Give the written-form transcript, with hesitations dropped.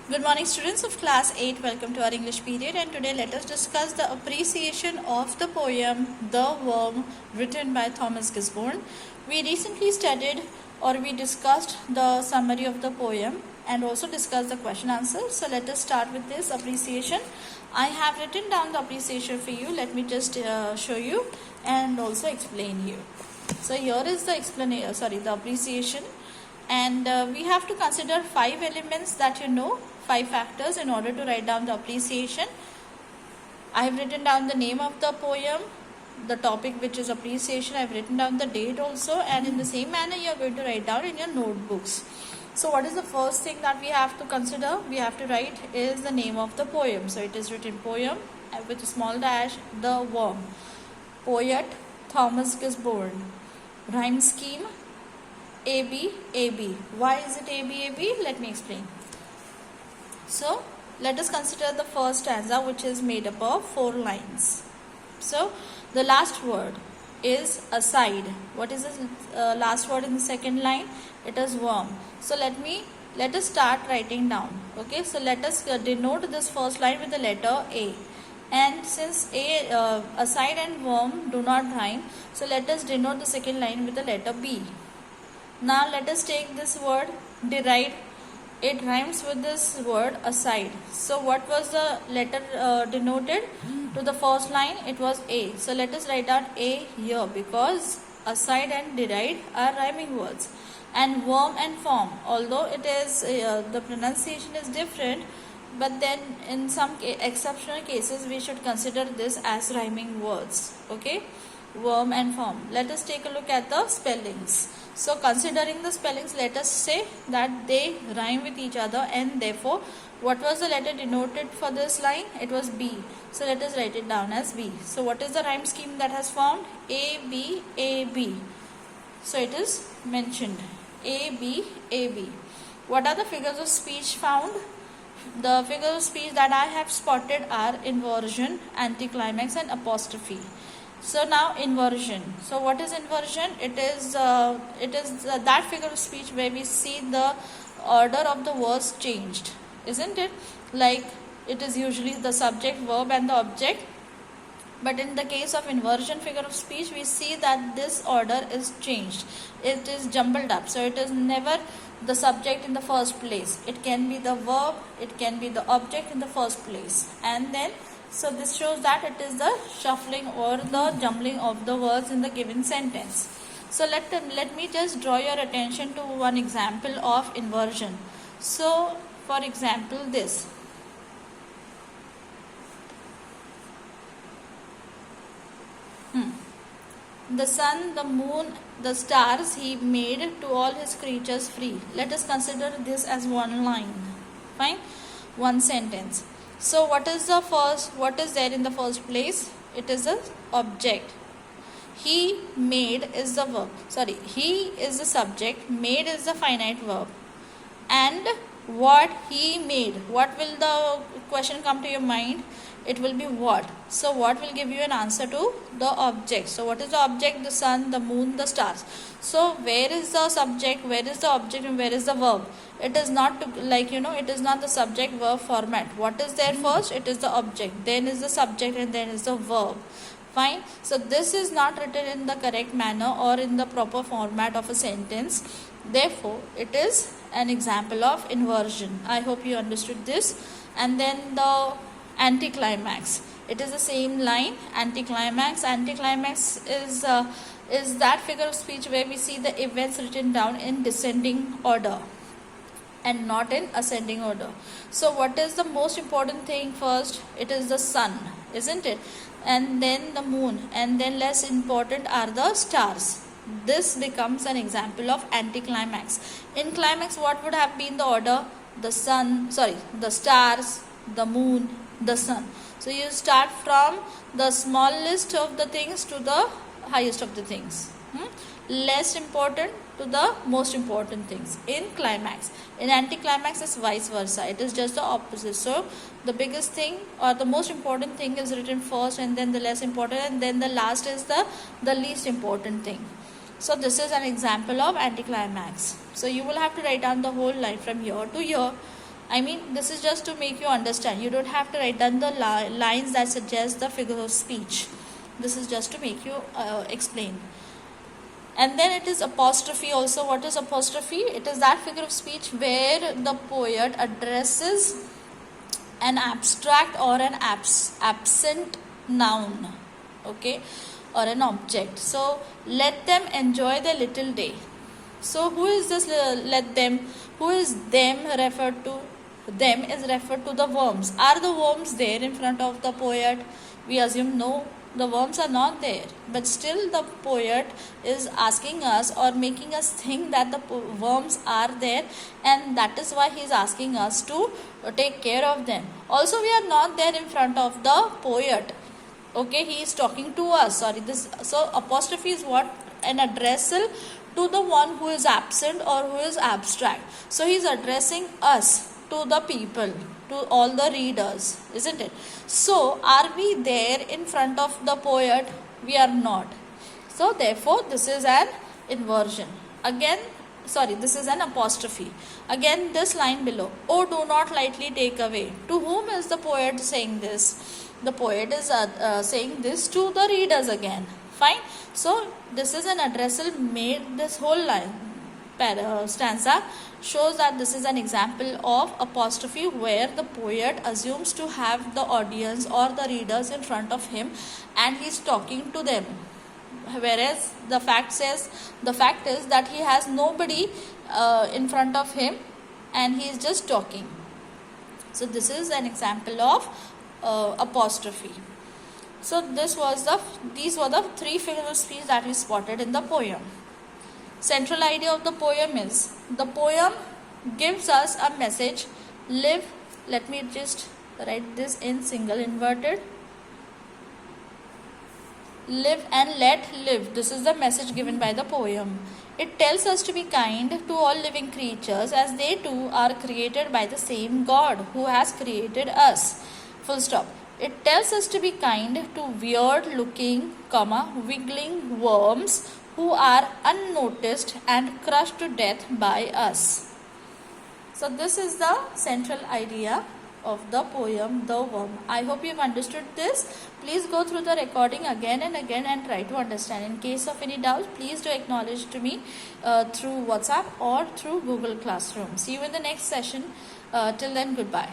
Good morning, students of class 8. Welcome to our English period, and today let us discuss the appreciation of the poem The Worm, written by Thomas Gisborne. We recently studied or we discussed the summary of the poem and also discussed the question answer. So let us start with this appreciation. I have written down the appreciation for you. Let me just show you and also explain you. So here is the the appreciation, and we have to consider 5 elements that 5 factors in order to write down the appreciation. I have written down the name of the poem, the topic which is appreciation. I have written down the date also, and in the same manner you are going to write down in your notebooks. So what is the first thing that we have to consider? We have to write is the name of the poem. So it is written poem with a small dash, The Worm. Poet Thomas Gisborne. Rhyme scheme AB AB. Why is it AB AB? Let me explain. So let us consider the first stanza, which is made up of 4 lines. So the last word is aside. What is the last word in the second line? It is worm. So let us start writing down. Okay, so let us denote this first line with the letter A. And since aside and worm do not rhyme, so let us denote the second line with the letter B. Now let us take this word deride. It rhymes with this word aside. So what was the letter denoted to the first line? It was A. So let us write down A here, because aside and deride are rhyming words. And worm and form, although it is the pronunciation is different, but then in some exceptional cases we should consider this as rhyming words. Okay, worm and form. Let us take a look at the spellings. So considering the spellings, let us say that they rhyme with each other, and therefore what was the letter denoted for this line? It was B. So let us write it down as B. So what is the rhyme scheme that has formed? A B A B. So it is mentioned A B A B. What are the figures of speech found? The figures of speech that I have spotted are inversion, anticlimax, and apostrophe. So now inversion. So what is inversion? It is that figure of speech where we see the order of the words changed, isn't it? Like it is usually the subject, verb, and the object. But in the case of inversion figure of speech, we see that this order is changed. It is jumbled up. So it is never the subject in the first place. It can be the verb, it can be the object in the first place. And then, so this shows that it is the shuffling or the jumbling of the words in the given sentence. So let me just draw your attention to one example of inversion. So for example, this. The sun, the moon, the stars he made to all his creatures free. Let us consider this as one line. Fine? One sentence. So what is there in the first place? It is the object. He made is the verb. Sorry, he is the subject, made is the finite verb. And what he made. What will the question come to your mind? It will be what. So what will give you an answer to the object? So what is the object? The sun, the moon, the stars. So where is the subject, where is the object, and where is the verb? It is not it is not the subject verb format. What is there first? It is the object, then is the subject, and then is the verb. Fine. So this is not written in the correct manner or in the proper format of a sentence. Therefore it is an example of inversion. I hope you understood this. And then the anticlimax. It is the same line. Anticlimax is that figure of speech where we see the events written down in descending order and not in ascending order. So what is the most important thing first? It is the sun, isn't it? And then the moon, and then less important are the stars. This becomes an example of anticlimax. In climax, what would have been the order? The stars, the moon, the sun. So you start from the smallest of the things to the highest of the things. Less important to the most important things in climax. In anticlimax is vice versa. It is just the opposite. So the biggest thing or the most important thing is written first, and then the less important, and then the last is the least important thing. So this is an example of anticlimax. So you will have to write down the whole line from here to here, I mean, this is just to make you understand. You don't have to write down the lines that suggest the figure of speech. This is just to make you explain. And then it is apostrophe also. What is apostrophe? It is that figure of speech where the poet addresses an abstract or an absent noun, okay, or an object. So let them enjoy the little day. So who is this let them? Who is them referred to? Them is referred to the worms. Are the worms there in front of the poet? We assume no, the worms are not there, but still the poet is asking us or making us think that the worms are there, and that is why he is asking us to take care of them. Also, we are not there in front of the poet, okay, he is talking to us. Sorry, this, so apostrophe is what? An addressal to the one who is absent or who is abstract. So he is addressing us, to the people, to all the readers, isn't it? So are we there in front of the poet? We are not. So therefore this is an inversion. Again, sorry, this is an apostrophe. Again, this line below, oh, do not lightly take away. To whom is the poet saying this? The poet is saying this to the readers again. Fine. So this is an addressal made. This whole line stanza shows that this is an example of apostrophe where the poet assumes to have the audience or the readers in front of him and he is talking to them, whereas the fact is that he has nobody in front of him and he is just talking. So this is an example of apostrophe. So these were the three figures of speech that we spotted in the poem. Central idea of the poem is, the poem gives us a message, live, let me just write this in single inverted, live and let live. This is the message given by the poem. It tells us to be kind to all living creatures as they too are created by the same God who has created us. Full stop. It tells us to be kind to weird looking, wiggling worms who are unnoticed and crushed to death by us. So this is the central idea of the poem The Worm. I hope you have understood this. Please go through the recording again and again and try to understand. In case of any doubt, please do acknowledge to me through WhatsApp or through Google Classroom. See you in the next session. Till then, goodbye.